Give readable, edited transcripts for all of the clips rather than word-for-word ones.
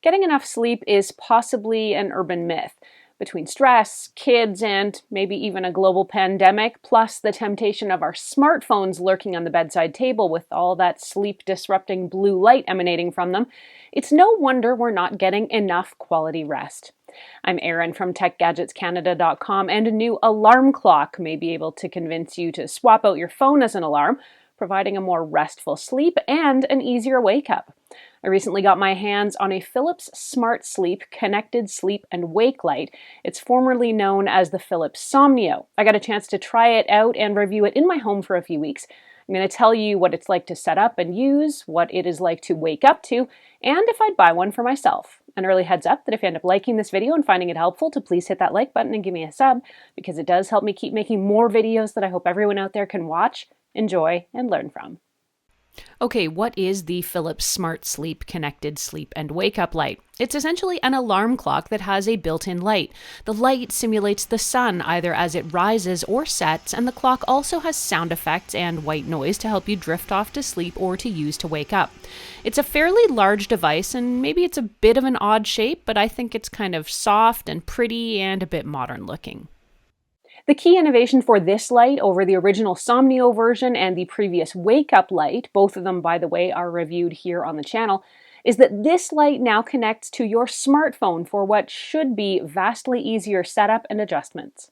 Getting enough sleep is possibly an urban myth. Between stress, kids, and maybe even a global pandemic, plus the temptation of our smartphones lurking on the bedside table with all that sleep-disrupting blue light emanating from them, it's no wonder we're not getting enough quality rest. I'm Erin from TechGadgetsCanada.com, and a new alarm clock may be able to convince you to swap out your phone as an alarm, providing a more restful sleep and an easier wake-up. I recently got my hands on a Philips SmartSleep connected sleep and wake light. It's formerly known as the Philips Somneo. I got a chance to try it out and review it in my home for a few weeks. I'm going to tell you what it's like to set up and use, what it is like to wake up to, and if I'd buy one for myself. An early heads up that if you end up liking this video and finding it helpful, to please hit that like button and give me a sub, because it does help me keep making more videos that I hope everyone out there can watch, enjoy, and learn from. Okay, what is the Philips SmartSleep connected sleep and wake up light? It's essentially an alarm clock that has a built-in light. The light simulates the sun either as it rises or sets, and the clock also has sound effects and white noise to help you drift off to sleep or to use to wake up. It's a fairly large device, and maybe it's a bit of an odd shape, but I think it's kind of soft and pretty and a bit modern looking. The key innovation for this light over the original Somneo version and the previous Wake Up light, both of them, by the way, are reviewed here on the channel, is that this light now connects to your smartphone for what should be vastly easier setup and adjustments.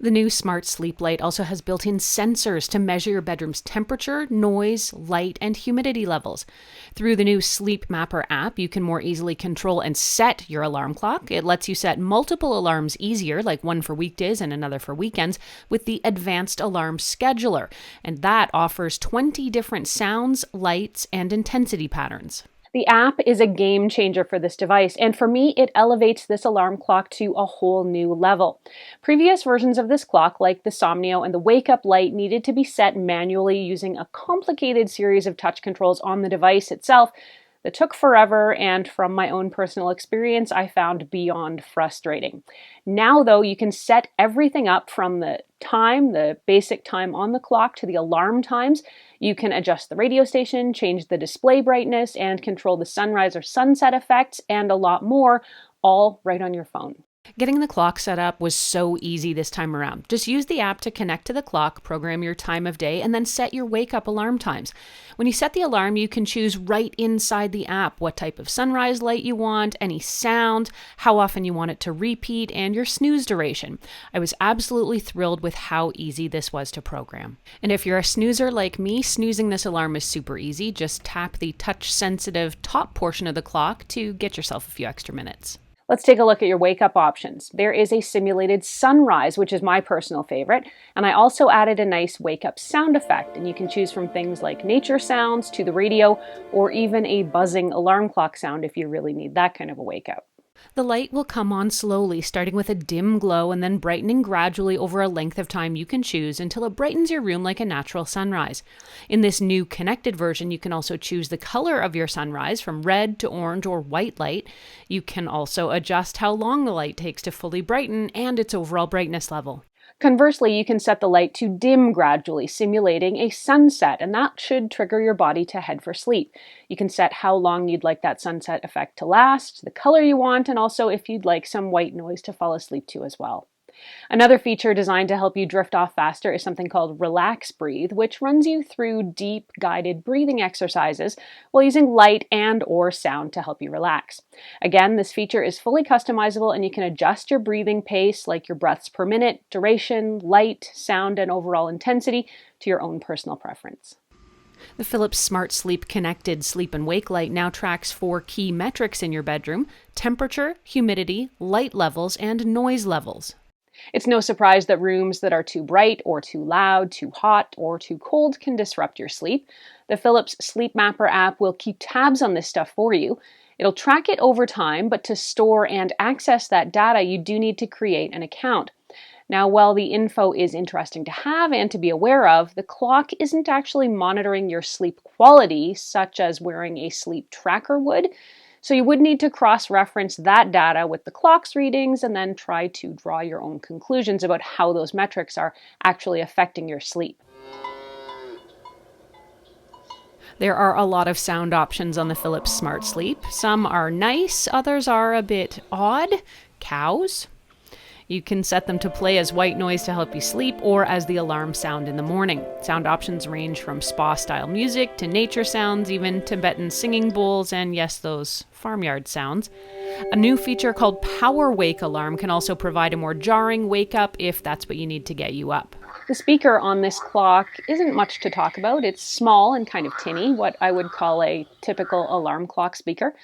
The new Smart Sleep light also has built-in sensors to measure your bedroom's temperature, noise, light, and humidity levels. Through the new SleepMapper app, you can more easily control and set your alarm clock. It lets you set multiple alarms easier, like one for weekdays and another for weekends, with the Advanced Alarm Scheduler, and that offers 20 different sounds, lights, and intensity patterns. The app is a game changer for this device, and for me, it elevates this alarm clock to a whole new level. Previous versions of this clock, like the Somneo and the Wake Up light, needed to be set manually using a complicated series of touch controls on the device itself that took forever, and from my own personal experience, I found beyond frustrating. Now, though, you can set everything up from the time, the basic time on the clock, to the alarm times. You can adjust the radio station, change the display brightness, and control the sunrise or sunset effects, and a lot more, all right on your phone. Getting the clock set up was so easy this time around. Just use the app to connect to the clock, program your time of day, and then set your wake-up alarm times. When you set the alarm, you can choose right inside the app what type of sunrise light you want, any sound, how often you want it to repeat, and your snooze duration. I was absolutely thrilled with how easy this was to program. And if you're a snoozer like me, snoozing this alarm is super easy. Just tap the touch-sensitive top portion of the clock to get yourself a few extra minutes. Let's take a look at your wake-up options. There is a simulated sunrise, which is my personal favorite, and I also added a nice wake-up sound effect, and you can choose from things like nature sounds to the radio, or even a buzzing alarm clock sound if you really need that kind of a wake-up. The light will come on slowly, starting with a dim glow and then brightening gradually over a length of time you can choose until it brightens your room like a natural sunrise. In this new connected version, you can also choose the color of your sunrise from red to orange or white light. You can also adjust how long the light takes to fully brighten and its overall brightness level. Conversely, you can set the light to dim gradually, simulating a sunset, and that should trigger your body to head for sleep. You can set how long you'd like that sunset effect to last, the color you want, and also if you'd like some white noise to fall asleep to as well. Another feature designed to help you drift off faster is something called Relax Breathe, which runs you through deep, guided breathing exercises while using light and or sound to help you relax. Again, this feature is fully customizable, and you can adjust your breathing pace, like your breaths per minute, duration, light, sound, and overall intensity to your own personal preference. The Philips SmartSleep connected sleep and wake light now tracks 4 key metrics in your bedroom: temperature, humidity, light levels, and noise levels. It's no surprise that rooms that are too bright or too loud, too hot or too cold can disrupt your sleep. The Philips SleepMapper app will keep tabs on this stuff for you. It'll track it over time, but to store and access that data, you do need to create an account. Now, while the info is interesting to have and to be aware of, the clock isn't actually monitoring your sleep quality, such as wearing a sleep tracker would. So you would need to cross-reference that data with the clock's readings and then try to draw your own conclusions about how those metrics are actually affecting your sleep. There are a lot of sound options on the Philips SmartSleep. Some are nice, others are a bit odd. Cows. You can set them to play as white noise to help you sleep or as the alarm sound in the morning. Sound options range from spa-style music to nature sounds, even Tibetan singing bowls, and yes, those farmyard sounds. A new feature called Power Wake Alarm can also provide a more jarring wake up if that's what you need to get you up. The speaker on this clock isn't much to talk about. It's small and kind of tinny, what I would call a typical alarm clock speaker.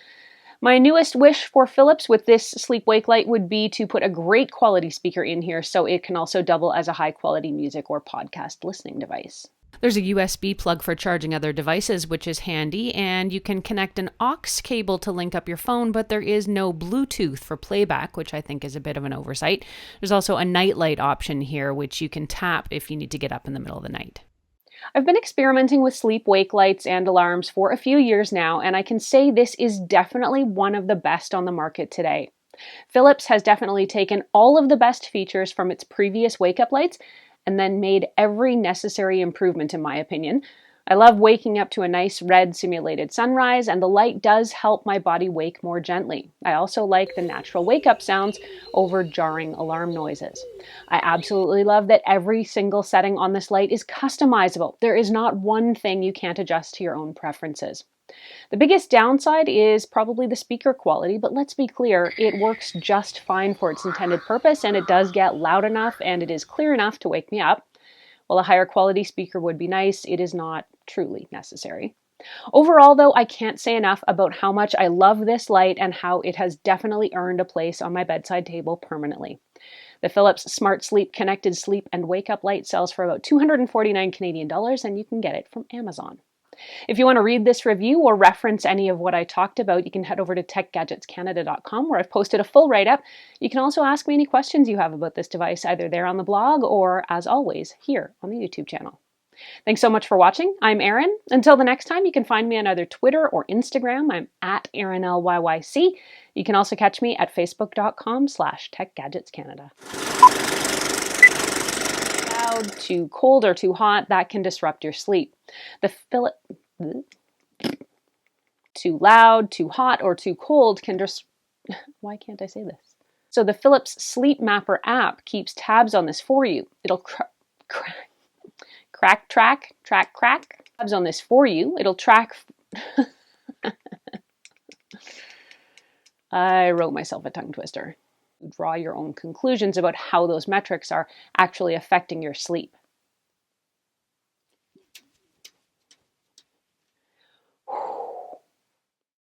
My newest wish for Philips with this sleep-wake light would be to put a great quality speaker in here so it can also double as a high-quality music or podcast listening device. There's a USB plug for charging other devices, which is handy, and you can connect an aux cable to link up your phone, but there is no Bluetooth for playback, which I think is a bit of an oversight. There's also a nightlight option here, which you can tap if you need to get up in the middle of the night. I've been experimenting with sleep-wake lights and alarms for a few years now, and I can say this is definitely one of the best on the market today. Philips has definitely taken all of the best features from its previous wake-up lights and then made every necessary improvement, in my opinion. I love waking up to a nice red simulated sunrise, and the light does help my body wake more gently. I also like the natural wake-up sounds over jarring alarm noises. I absolutely love that every single setting on this light is customizable. There is not one thing you can't adjust to your own preferences. The biggest downside is probably the speaker quality, but let's be clear, it works just fine for its intended purpose, and it does get loud enough and it is clear enough to wake me up. While a higher quality speaker would be nice, it is not truly necessary. Overall, though, I can't say enough about how much I love this light and how it has definitely earned a place on my bedside table permanently. The Philips SmartSleep Connected Sleep and Wake Up Light sells for about $249 Canadian, and you can get it from Amazon. If you want to read this review or reference any of what I talked about, you can head over to techgadgetscanada.com where I've posted a full write-up. You can also ask me any questions you have about this device, either there on the blog or, as always, here on the YouTube channel. Thanks so much for watching. I'm Erin. Until the next time, you can find me on either Twitter or Instagram. I'm at ErinLYYC. You can also catch me at facebook.com/techgadgetscanada. Loud, too cold, or too hot, that can disrupt your sleep. Too loud, too hot, or too cold can Why can't I say this? So the Philips SleepMapper app keeps tabs on this for you. It'll track tabs on this for you. It'll track. I wrote myself a tongue twister. Draw your own conclusions about how those metrics are actually affecting your sleep.